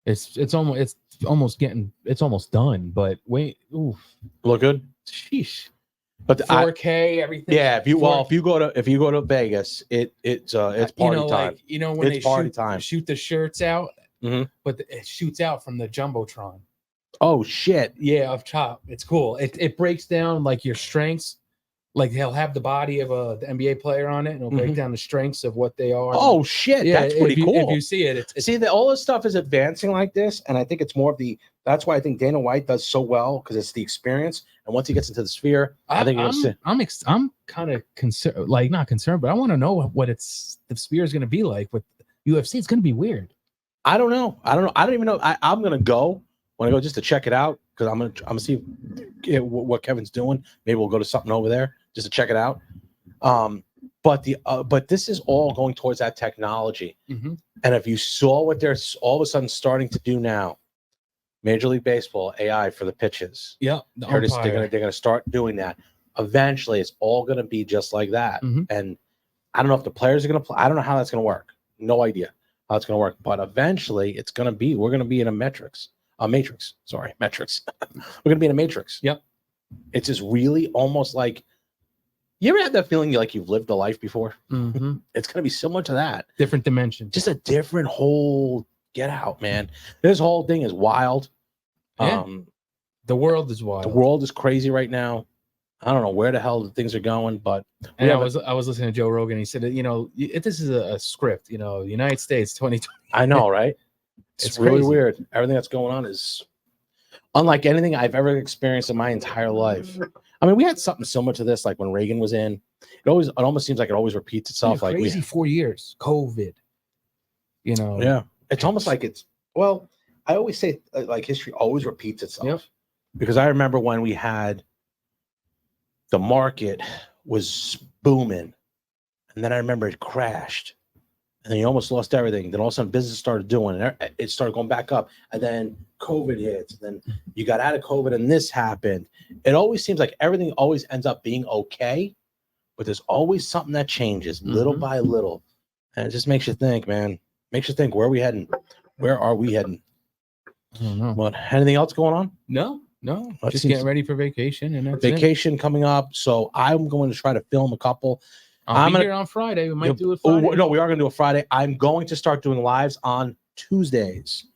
It's almost done, but wait, oof. Look good? Sheesh. But 4K, everything. Yeah, if you go to Vegas, it's party time. When it's they shoot the shirts out, but it shoots out from the Jumbotron. Oh shit. Yeah, up top. It's cool. It breaks down like your strengths. Like they'll have the body of the NBA player on it, and it'll break down the strengths of what they are. Oh shit, yeah, that's pretty cool. If you see it, see that all this stuff is advancing like this, and I think it's more of the. That's why I think Dana White does so well because it's the experience. And once he gets into the sphere, I'm kind of concerned, like not concerned, but I want to know what the sphere is going to be like with UFC. It's going to be weird. I don't know. I don't even know. I'm going to go. Want to go just to check it out because I'm gonna see what Kevin's doing. Maybe we'll go to something over there just to check it out. But this is all going towards that technology. Mm-hmm. And if you saw what they're all of a sudden starting to do now, Major League Baseball AI for the pitches. Yeah, they're gonna start doing that. Eventually, it's all gonna be just like that. Mm-hmm. And I don't know if the players are gonna play. I don't know how that's gonna work. No idea how it's gonna work. But eventually, we're gonna be in a matrix. Sorry, metrics. We're gonna be in a matrix. Yep. It's just really almost like you ever had that feeling like you've lived a life before? Mm-hmm. It's gonna be similar to that. Different dimension. Just a different whole get out, man. This whole thing is wild. Yeah. The world is wild. The world is crazy right now. I don't know where the hell things are going, but I was listening to Joe Rogan. He said that, this is a script, United States 2020. I know, right? It's really crazy. Weird. Everything that's going on is unlike anything I've ever experienced in my entire life. I mean, we had something similar to this, like when Reagan was in. It almost seems like it always repeats itself. Yeah, crazy 4 years, COVID. Yeah, it's almost like I always say like history always repeats itself. Yep. Because I remember when we had the market was booming, and then I remember it crashed. And then you almost lost everything. Then all of a sudden, business started doing it. It started going back up. And then COVID hits. And then you got out of COVID, and this happened. It always seems like everything always ends up being okay, but there's always something that changes little by little, and it just makes you think, man. Makes you think, where are we heading? Where are we heading? I don't know. What? Anything else going on? No. Just getting ready for vacation, and that's vacation coming up. So I'm going to try to film a couple. I'm here on Friday. We might do it Friday. No, we are going to do a Friday. I'm going to start doing lives on Tuesdays.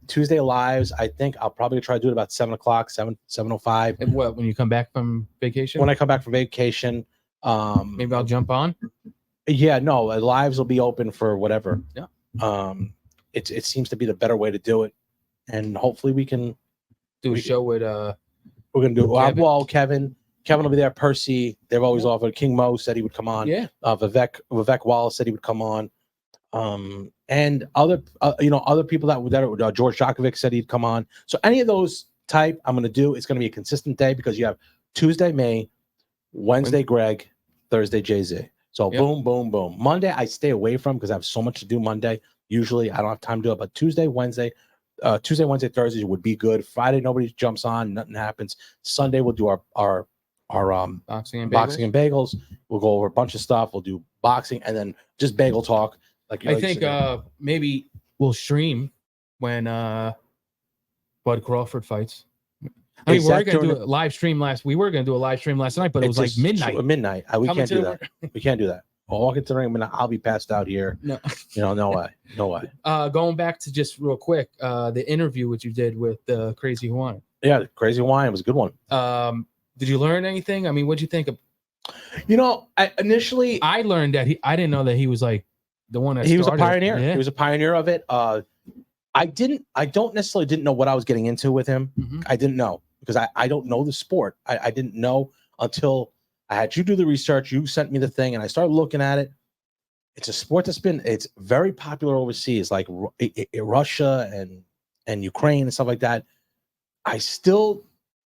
Tuesday lives. I think I'll probably try to do it about 7:00, 7:05. And what, when you come back from vacation? When I come back from vacation. Maybe I'll jump on. Yeah, no, lives will be open for whatever. Yeah. It seems to be the better way to do it. And hopefully we can do a show with we're gonna do Kevin will be there. Percy, they've always offered. King Mo said he would come on. Yeah. Vivek Wallace said he would come on. And other people that George Djokovic said he'd come on. So any of those type I'm gonna do. It's gonna be a consistent day because you have Tuesday May, Wednesday Greg, Thursday Jay-Z. So boom, boom, boom. Monday I stay away from because I have so much to do Monday. Usually I don't have time to do it, but Tuesday, Wednesday, Thursdays would be good. Friday nobody jumps on, nothing happens. Sunday we'll do our boxing and bagels. We'll go over a bunch of stuff. We'll do boxing and then just bagel talk. I think maybe we'll stream when Bud Crawford fights. I mean, we were going to do a live stream last night, but it was like midnight. Midnight. We can't do that. We can't do that. I'll walk into the ring, but I'll be passed out here. No, No way. No way. Going back to just real quick, the interview which you did with Crazy Hawaiian. Yeah, the Crazy Hawaiian was a good one. Did you learn anything? I mean, what'd you think of? Initially, I learned that I didn't know that he was like the one that he was a started. pioneer. Yeah. He was a pioneer of it. I don't necessarily didn't know what I was getting into with him. Mm-hmm. I didn't know because I don't know the sport. I didn't know until I had you do the research. You sent me the thing, and I started looking at it. It's a sport it's very popular overseas, like Russia and Ukraine and stuff like that. I still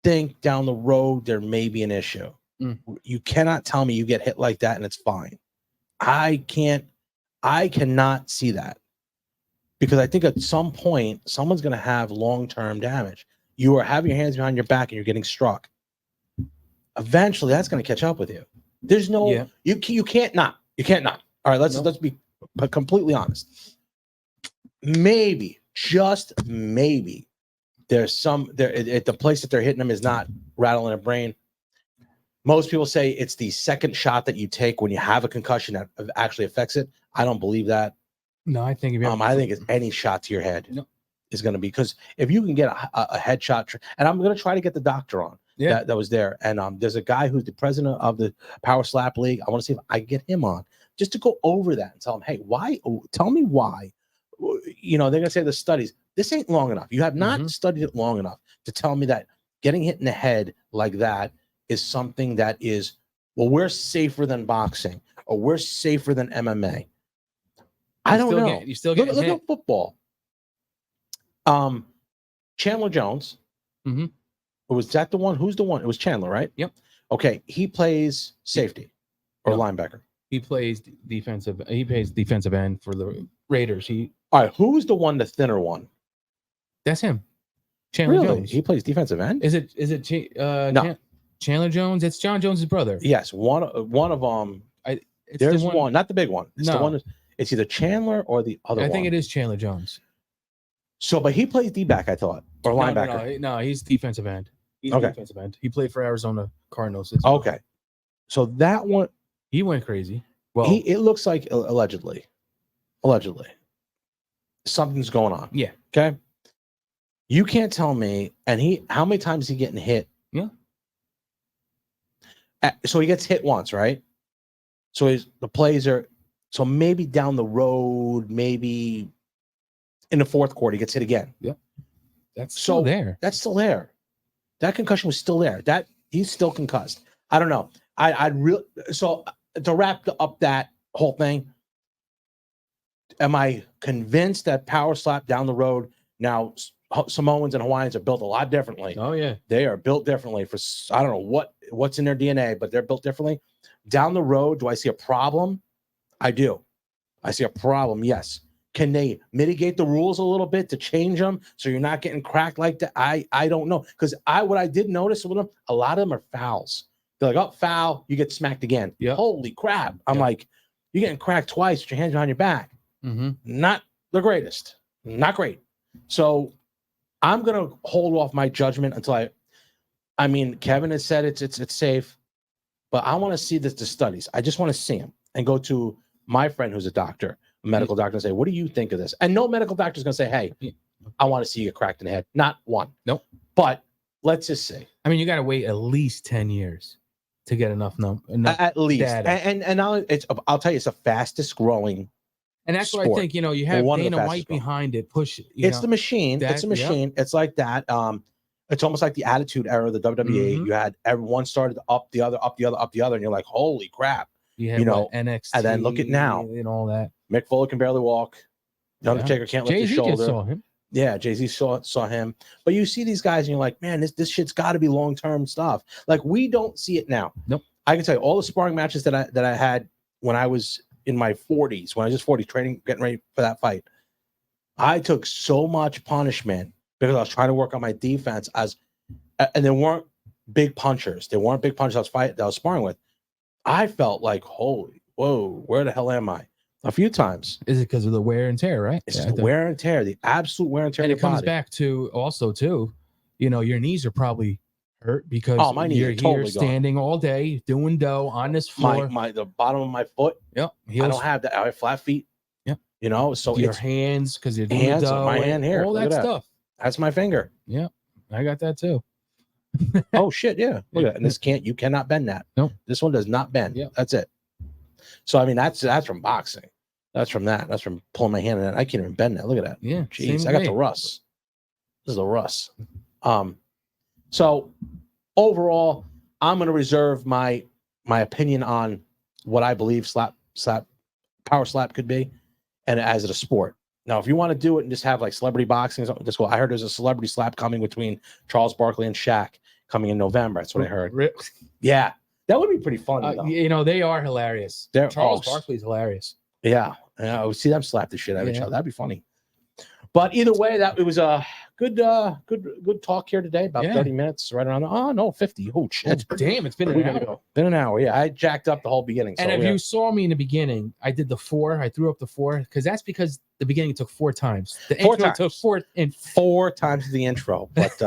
think down the road there may be an issue. You cannot tell me you get hit like that and it's fine. I cannot see that, because I think at some point someone's going to have long-term damage. You are having your hands behind your back and you're getting struck. Eventually that's going to catch up with you. There's no you can't not. All right, let's be completely honest. Maybe, just maybe, there's the place that they're hitting them is not rattling a brain. Most people say it's the second shot that you take when you have a concussion that actually affects it. I don't believe that. No, I think I think it's any shot to your head is going to be, because if you can get a headshot, and I'm going to try to get the doctor on that was there, and there's a guy who's the president of the Power Slap League. I want to see if I can get him on just to go over that and tell him, hey, why? Tell me why. They're going to say the studies. This ain't long enough. You have not studied it long enough to tell me that getting hit in the head like that is something that is, well, we're safer than boxing or we're safer than MMA. I don't know. You still look at football. Chandler Jones. Mm-hmm. Was that the one? Who's the one? It was Chandler, right? Yep. Okay. He plays safety or linebacker. He plays defensive. He plays defensive end for the Raiders. All right. Who's the one, the thinner one? That's him. Chandler Jones. He plays defensive end. Is it? No. Chandler Jones. It's John Jones's brother. Yes. One of them. There's one, not the big one. It's the one. It's either Chandler or the other one. I think it is Chandler Jones. So, but he plays D-back, I thought, or linebacker. No, he's defensive end. He's defensive end. He played for Arizona Cardinals. Okay. So that one, he went crazy. Well, it looks like allegedly, something's going on. Yeah. Okay. You can't tell me. And how many times is he getting hit? Yeah. So he gets hit once, right? So the plays are. So maybe down the road, maybe in the fourth quarter, he gets hit again. Yep. That's still there. That's still there. That concussion was still there. That he's still concussed. I don't know. So to wrap up that whole thing, am I convinced that Power Slap down the road now, Samoans and Hawaiians are built a lot differently. Oh yeah, they are built differently for, I don't know what's in their DNA, but they're built differently. Down the road, do I see a problem? I do. I see a problem. Yes. Can they mitigate the rules a little bit to change them so you're not getting cracked like that? I don't know, because what I did notice with them, a lot of them are fouls. They're like, oh, foul, you get smacked again. Yep. Holy crap! I'm like, you're getting cracked twice with your hands behind your back. Mm-hmm. Not the greatest. Not great. So I'm gonna hold off my judgment until I mean, Kevin has said it's safe, but I want to see the studies. I just want to see them and go to my friend who's a doctor, a medical doctor, and say, what do you think of this? And no medical doctor is going to say, hey, I want to see you get cracked in the head. Not one. Nope. But let's just say. I mean, you got to wait at least 10 years to get enough at least. Data. And now I'll tell you, it's the fastest growing. And that's sport. what I think, you have Dana White behind it. Push. It's the machine. It's a machine. Yep. It's like that. It's almost like the Attitude Era of the WWE. Mm-hmm. You had everyone started up the other, and you're like, holy crap. NXT, and then look at now and all that. Mick Foley can barely walk. The Undertaker can't lift his shoulder. Just saw him. Yeah, Jay-Z saw him. But you see these guys and you're like, man, this shit's got to be long-term stuff. Like, we don't see it now. Nope. I can tell you all the sparring matches that I had when I was in my 40s, when I was just 40, training, getting ready for that fight. I took so much punishment because I was trying to work on my defense and there weren't big punchers. There weren't big punchers that I was sparring with. I felt like, holy, whoa, where the hell am I? A few times. Is it because of the wear and tear, right? It's the wear and tear, the absolute wear and tear. And it comes back to also, too, your knees are probably hurt because my knees you're are here totally standing all day doing dough on this floor. The bottom of my foot. Yep. I don't have that. I have flat feet. Yep. You know, so your it's hands because you're doing hands, the dough, my hand here. all Look that at stuff. That's my finger. Yeah, I got that too. Oh shit, yeah. Look at that. And you cannot bend that. Nope. This one does not bend. Yeah. That's it. So I mean that's from boxing. That's from that. That's from pulling my hand in that. I can't even bend that. Look at that. Yeah. Jeez, I got the Russ. This is the Russ. So overall, I'm gonna reserve my opinion on what I believe power slap could be, and as it a sport. Now, if you want to do it and just have like celebrity boxing or something, just go. I heard there's a celebrity slap coming between Charles Barkley and Shaq coming in November. That's what I heard. Yeah, that would be pretty fun. You know, they are hilarious. Charles Barkley's hilarious. Yeah, I would see them slap the shit out of each other. That'd be funny. But either way, it was a good talk here today. About 30 minutes, right around. Oh no, 50. Oh shit! Damn, it's been an hour. Been an hour. Yeah, I jacked up the whole beginning. And if you saw me in the beginning, I did the 4. I threw up the 4 because the beginning took 4 times. The intro took 4 times the intro. But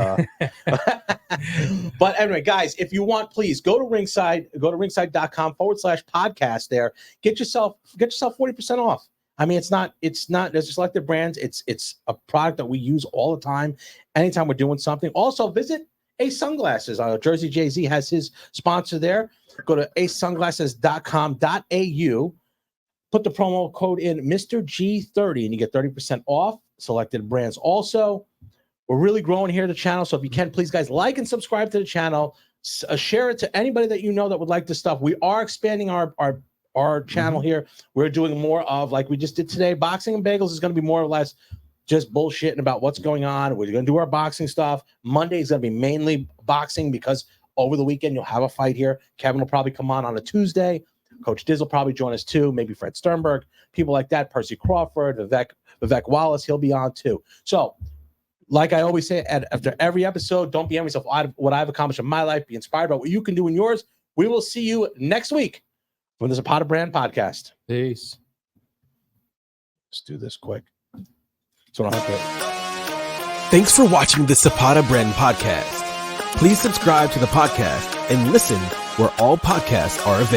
but anyway, guys, if you want, please go to Ringside. Go to ringside.com/podcast. There, get yourself 40% off. I mean, it's not, there's just like the brands. It's a product that we use all the time. Anytime we're doing something. Also visit Ace Sunglasses. Jersey Jay-Z has his sponsor there. Go to acesunglasses.com.au. Put the promo code in Mr. G30 and you get 30% off selected brands. Also, we're really growing here at the channel. So if you can, please guys, like and subscribe to the channel. Share it to anybody that you know that would like this stuff. We are expanding our channel here. We're doing more of, like we just did today, boxing and bagels is going to be more or less just bullshitting about what's going on. We're going to do our boxing stuff. Monday is going to be mainly boxing because over the weekend you'll have a fight here. Kevin will probably come on a Tuesday. Coach Diz will probably join us too. Maybe Fred Sternberg, people like that. Percy Crawford, Vivek Wallace, he'll be on too. So, like I always say after every episode, don't be envious of what I've accomplished in my life. Be inspired by what you can do in yours. We will see you next week from the Zapata Brand Podcast. Peace. Let's do this quick. So I don't have to. Thanks for watching the Zapata Brand Podcast. Please subscribe to the podcast and listen where all podcasts are available.